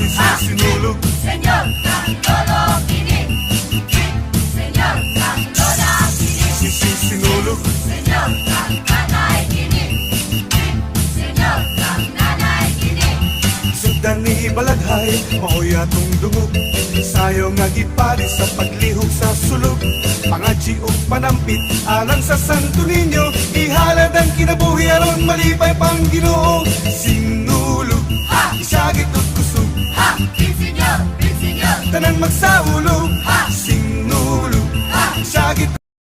Sinulog Senyor kang lolo kini, senyor kang lola kini, Sinulog senyor kang nanay kini, senyor kang nanay kini. Sugdan ni Balaghay, maoy atong dungog. Sayo nga gipali sa paglihok sa sulog. Pangadji o panampit, alang sa Santo Niño. Ihalad ang kinabuhi aron malipay pang Ginoo. Sinulog, isagit o kusog. Ha! Pinsinyo! Pinsinyo! Tanan magsaulog, sinulog, isagit